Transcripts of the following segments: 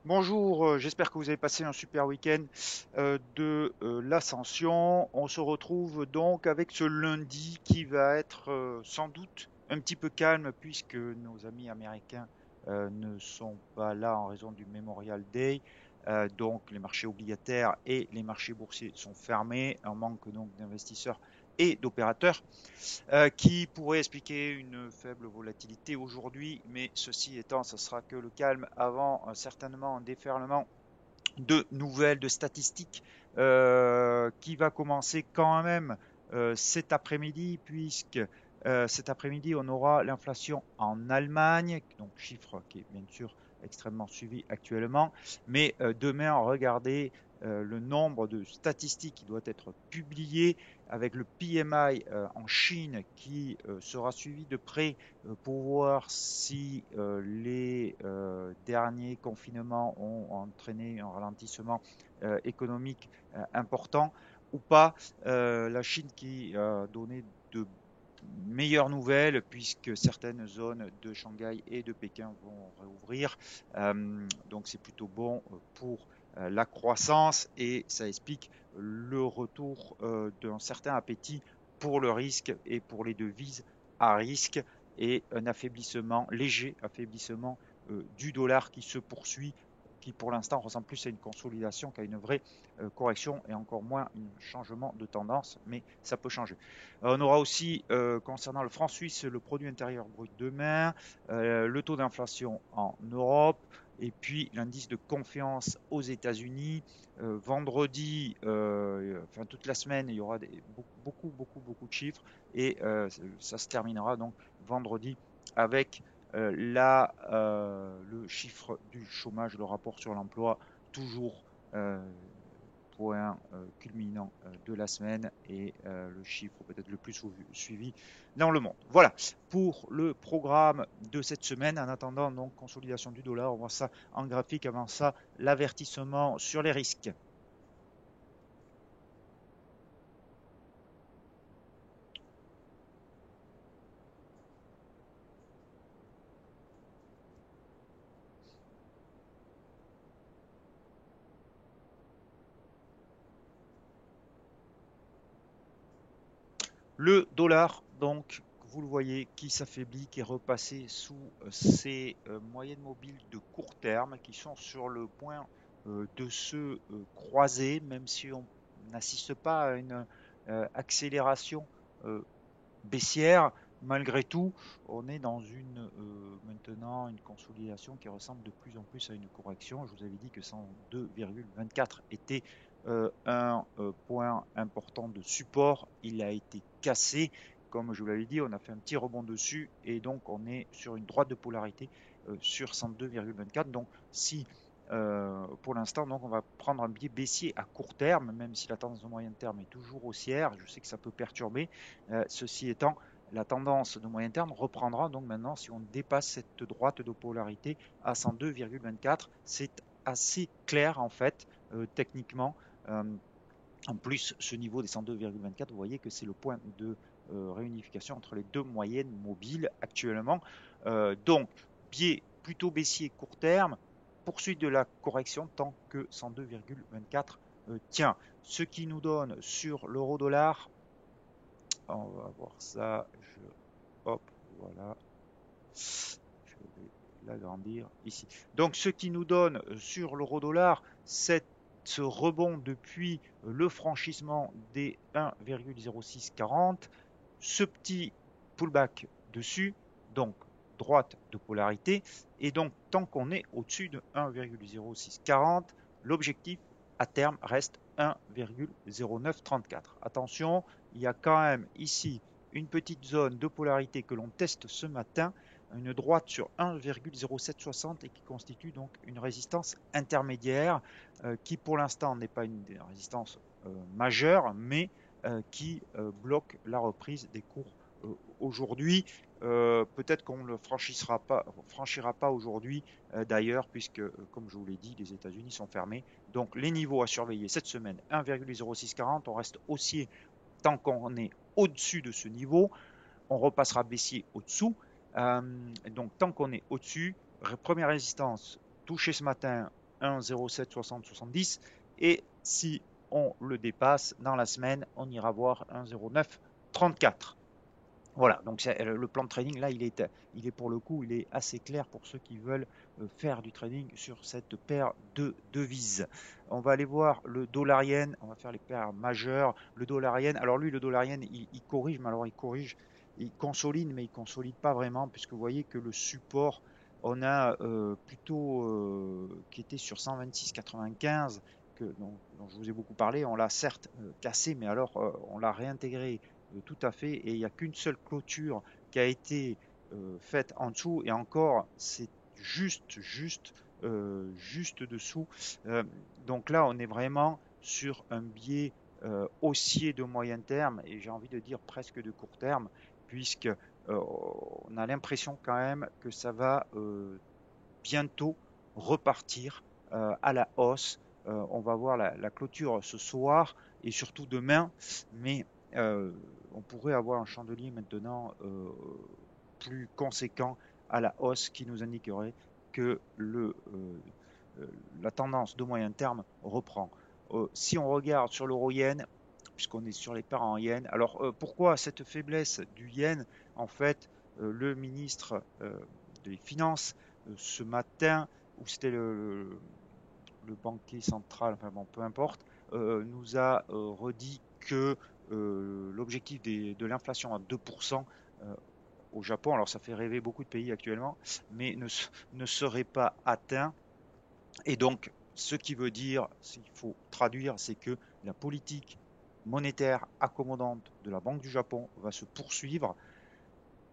Bonjour, j'espère que vous avez passé un super week-end de l'Ascension. On se retrouve donc avec ce lundi qui va être sans doute un petit peu calme puisque nos amis américains ne sont pas là en raison du Memorial Day. Donc les marchés obligataires et les marchés boursiers sont fermés. Un manque donc d'investisseurs et d'opérateurs qui pourrait expliquer une faible volatilité aujourd'hui, mais ceci étant, ce sera que le calme avant certainement un déferlement de nouvelles, de statistiques qui va commencer quand même cet après-midi, puisque cet après-midi, on aura l'inflation en Allemagne, donc chiffre qui est bien sûr extrêmement suivi actuellement. Mais demain, regardez le nombre de statistiques qui doit être publié avec le PMI en Chine qui sera suivi de près pour voir si les derniers confinements ont entraîné un ralentissement économique important ou pas. La Chine qui a donné de meilleures nouvelles puisque certaines zones de Shanghai et de Pékin vont réouvrir. Donc c'est plutôt bon pour la croissance et ça explique le retour d'un certain appétit pour le risque et pour les devises à risque et un affaiblissement, léger affaiblissement du dollar qui se poursuit, qui pour l'instant ressemble plus à une consolidation qu'à une vraie correction et encore moins un changement de tendance, mais ça peut changer. On aura aussi, concernant le franc suisse, le produit intérieur brut demain, le taux d'inflation en Europe, et puis l'indice de confiance aux États-Unis. Vendredi, enfin toute la semaine, il y aura beaucoup de chiffres, et ça se terminera donc vendredi avec le chiffre du chômage, le rapport sur l'emploi, toujours point culminant de la semaine et le chiffre peut-être le plus suivi dans le monde. Voilà pour le programme de cette semaine. En attendant, donc, consolidation du dollar, on voit ça en graphique. Avant ça, l'avertissement sur les risques. Le dollar, donc, vous le voyez, qui s'affaiblit, qui est repassé sous ces moyennes mobiles de court terme, qui sont sur le point de se croiser, même si on n'assiste pas à une accélération euh, baissière. Malgré tout, on est dans maintenant une consolidation qui ressemble de plus en plus à une correction. Je vous avais dit que 102,24 était un point important de support. Il a été cassé. Comme je vous l'avais dit, on a fait un petit rebond dessus et donc on est sur une droite de polarité sur 102,24. Donc si pour l'instant, donc on va prendre un biais baissier à court terme, même si la tendance de moyen terme est toujours haussière. Je sais que ça peut perturber. Ceci étant, la tendance de moyen terme reprendra donc maintenant si on dépasse cette droite de polarité à 102,24. C'est assez clair en fait, techniquement. Euh, En plus, ce niveau des 102,24, vous voyez que c'est le point de réunification entre les deux moyennes mobiles actuellement. Donc, biais plutôt baissier court terme, poursuite de la correction tant que 102,24 tient. Ce qui nous donne sur l'euro-dollar, on va voir ça. Hop, voilà. Je vais l'agrandir ici. Donc, ce qui nous donne sur l'euro-dollar ce rebond depuis le franchissement des 1,0640, ce petit pullback dessus, donc droite de polarité, et donc tant qu'on est au-dessus de 1,0640, l'objectif à terme reste 1,0934. Attention, il y a quand même ici une petite zone de polarité que l'on teste ce matin, une droite sur 1,0760 et qui constitue donc une résistance intermédiaire qui pour l'instant n'est pas une résistance majeure, mais qui bloque la reprise des cours aujourd'hui. Peut-être qu'on ne le franchira pas aujourd'hui d'ailleurs, puisque, comme je vous l'ai dit, les États-Unis sont fermés. Donc, les niveaux à surveiller cette semaine, 1,0640, on reste haussier tant qu'on est au-dessus de ce niveau. On repassera baissier au-dessous. Donc, tant qu'on est au-dessus, première résistance touchée ce matin 1,0760-70 et si on le dépasse dans la semaine, on ira voir 1,0934. Voilà, donc le plan de trading là, il est pour le coup, il est assez clair pour ceux qui veulent faire du trading sur cette paire de devises. On va aller voir le dollar yen, on va faire les paires majeures. Le dollar yen, alors lui, le dollar yen, il corrige, mais alors il corrige, il consolide, mais il consolide pas vraiment, puisque vous voyez que le support, on a plutôt qui était sur 126,95, dont je vous ai beaucoup parlé, on l'a certes cassé, mais alors on l'a réintégré tout à fait, et il n'y a qu'une seule clôture qui a été faite en dessous, et encore, c'est juste dessous. Euh, donc là, on est vraiment sur un biais haussier de moyen terme, et j'ai envie de dire presque de court terme, puisque on a l'impression quand même que ça va bientôt repartir à la hausse. On va voir la clôture ce soir et surtout demain, mais euh, on pourrait avoir un chandelier maintenant plus conséquent à la hausse qui nous indiquerait que euh, la tendance de moyen terme reprend. Si on regarde sur l'euro yen, puisqu'on est sur les paires en yen, alors pourquoi cette faiblesse du yen? En fait, le ministre des Finances ce matin, ou c'était le banquier central, enfin bon, peu importe, nous a redit que l'objectif de l'inflation à 2% au Japon, alors ça fait rêver beaucoup de pays actuellement, mais ne serait pas atteint. Et donc, ce qui veut dire, s'il faut traduire, c'est que la politique monétaire accommodante de la Banque du Japon va se poursuivre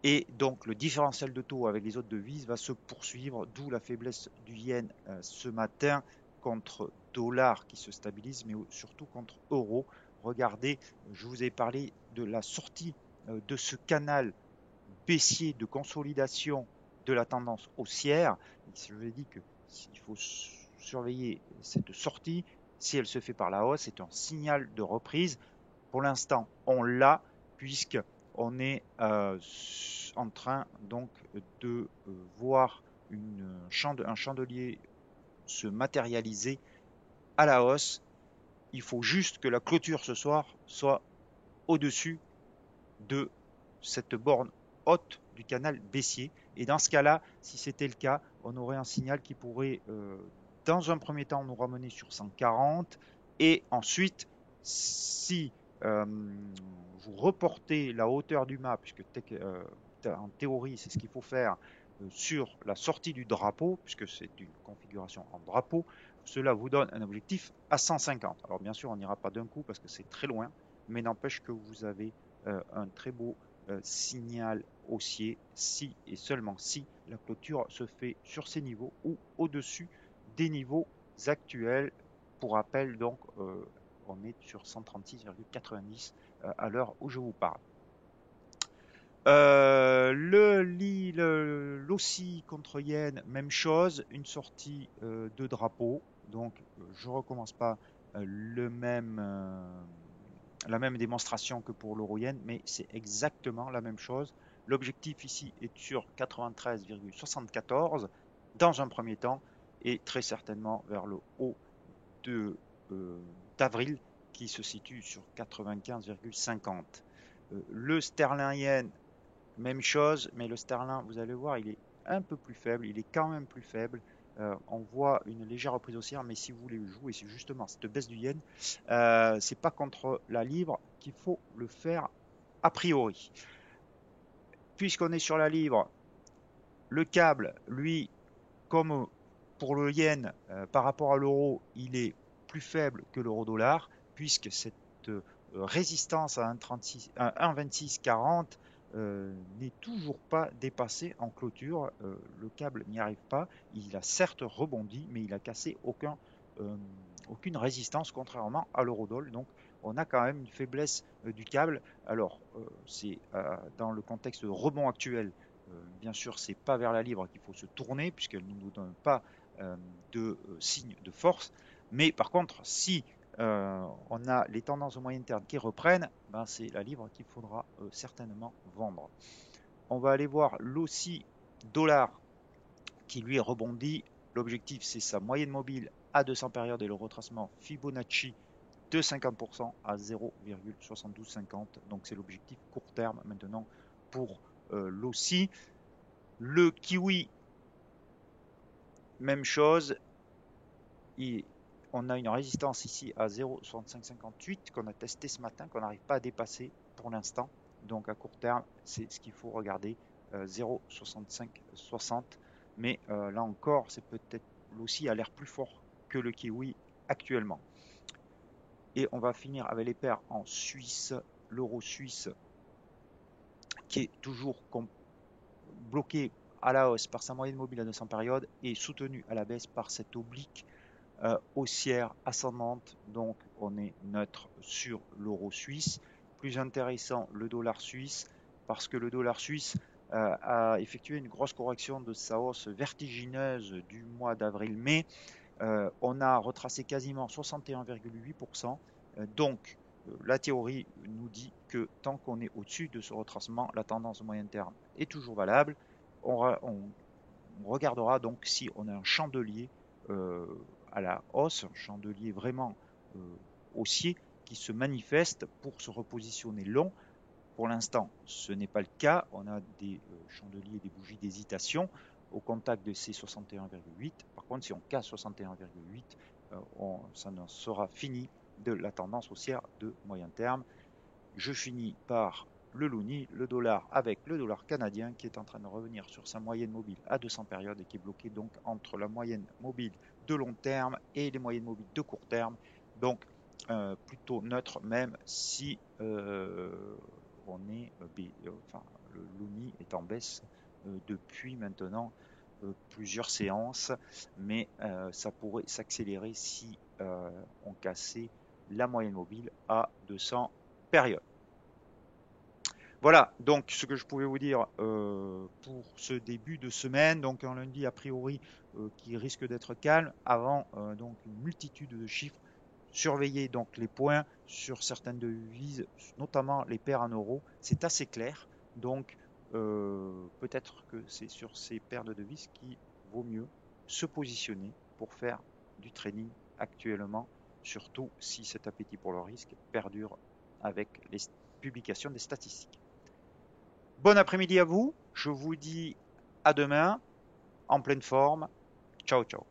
et donc le différentiel de taux avec les autres devises va se poursuivre, d'où la faiblesse du yen ce matin contre dollar qui se stabilise, mais surtout contre euro. Regardez, je vous ai parlé de la sortie de ce canal baissier de consolidation de la tendance haussière. Je vous ai dit qu'il faut surveiller cette sortie. Si elle se fait par la hausse, c'est un signal de reprise. Pour l'instant, on l'a puisque on est en train donc de voir un chandelier se matérialiser à la hausse. Il faut juste que la clôture ce soir soit au-dessus de cette borne haute du canal baissier. Et dans ce cas-là, si c'était le cas, on aurait un signal qui pourrait, dans un premier temps, nous ramener sur 140. Et ensuite, si vous reportez la hauteur du mât, puisque en théorie, c'est ce qu'il faut faire sur la sortie du drapeau, puisque c'est une configuration en drapeau, cela vous donne un objectif à 150. Alors bien sûr, on n'ira pas d'un coup parce que c'est très loin, mais n'empêche que vous avez un très beau signal haussier si et seulement si la clôture se fait sur ces niveaux ou au-dessus des niveaux actuels. Pour rappel, donc, on est sur 136,90 à l'heure où je vous parle. L'Aussie contre Yen, même chose, une sortie de drapeau. Donc, je recommence pas la même démonstration que pour l'euro yen, mais c'est exactement la même chose. L'objectif ici est sur 93,74 dans un premier temps et très certainement vers le haut de d'avril qui se situe sur 95,50. Le sterling yen, même chose, mais le sterling, vous allez voir, il est un peu plus faible, il est quand même plus faible. On voit une légère reprise haussière, mais si vous voulez jouer, c'est justement cette baisse du yen, c'est pas contre la livre qu'il faut le faire a priori. Puisqu'on est sur la livre, le câble, lui, comme pour le yen, par rapport à l'euro, il est plus faible que l'euro-dollar, puisque cette résistance à 1,2640 n'est toujours pas dépassée en clôture. Le câble n'y arrive pas. Il a certes rebondi, mais il a cassé aucune résistance, contrairement à l'euro-dollar. Donc, on a quand même une faiblesse du câble. Alors, c'est dans le contexte de rebond actuel. Bien sûr, c'est pas vers la livre qu'il faut se tourner, puisqu'elle ne nous donne pas de signe de force. Mais par contre, si on a les tendances au moyen terme qui reprennent, ben c'est la livre qu'il faudra certainement vendre. On va aller voir l'AUSSI dollar qui lui rebondit L'objectif, c'est sa moyenne mobile à 200 périodes et le retracement Fibonacci de 50% à 0,7250. Donc c'est l'objectif court terme maintenant pour l'OSI. Le kiwi, même chose. On a une résistance ici à 0,6558 qu'on a testé ce matin, qu'on n'arrive pas à dépasser pour l'instant. Donc à court terme, c'est ce qu'il faut regarder, 0,6560. Mais là encore, c'est peut-être l'OSI a l'air plus fort que le kiwi actuellement. Et on va finir avec les paires en Suisse, l'euro suisse qui est toujours bloqué à la hausse par sa moyenne mobile à 200 périodes et soutenu à la baisse par cette oblique haussière ascendante. Donc on est neutre sur l'euro suisse. Plus intéressant, le dollar suisse, parce que le dollar suisse a effectué une grosse correction de sa hausse vertigineuse du mois d'avril-mai. On a retracé quasiment 61,8%. Donc, la théorie nous dit que tant qu'on est au-dessus de ce retracement, la tendance moyen terme est toujours valable. On regardera donc si on a un chandelier à la hausse, un chandelier vraiment haussier qui se manifeste pour se repositionner long. Pour l'instant, ce n'est pas le cas. On a des chandeliers, des bougies d'hésitation au contact de ces 61,8. Par contre, si on casse 61,8, ça ne sera fini de la tendance haussière de moyen terme. Je finis par le loonie, le dollar avec le dollar canadien qui est en train de revenir sur sa moyenne mobile à 200 périodes et qui est bloqué donc entre la moyenne mobile de long terme et les moyennes mobiles de court terme. Donc plutôt neutre, même si on est, enfin, le loonie est en baisse depuis maintenant plusieurs séances, mais ça pourrait s'accélérer si on cassait la moyenne mobile à 200 périodes. Voilà, donc ce que je pouvais vous dire pour ce début de semaine, donc un lundi a priori qui risque d'être calme, avant donc une multitude de chiffres. Surveillez donc les points sur certaines devises, notamment les paires en euros, c'est assez clair. Donc peut-être que c'est sur ces paires de devises qu'il vaut mieux se positionner pour faire du trading actuellement, surtout si cet appétit pour le risque perdure avec les publications des statistiques. Bon après-midi à vous, je vous dis à demain en pleine forme. Ciao ciao.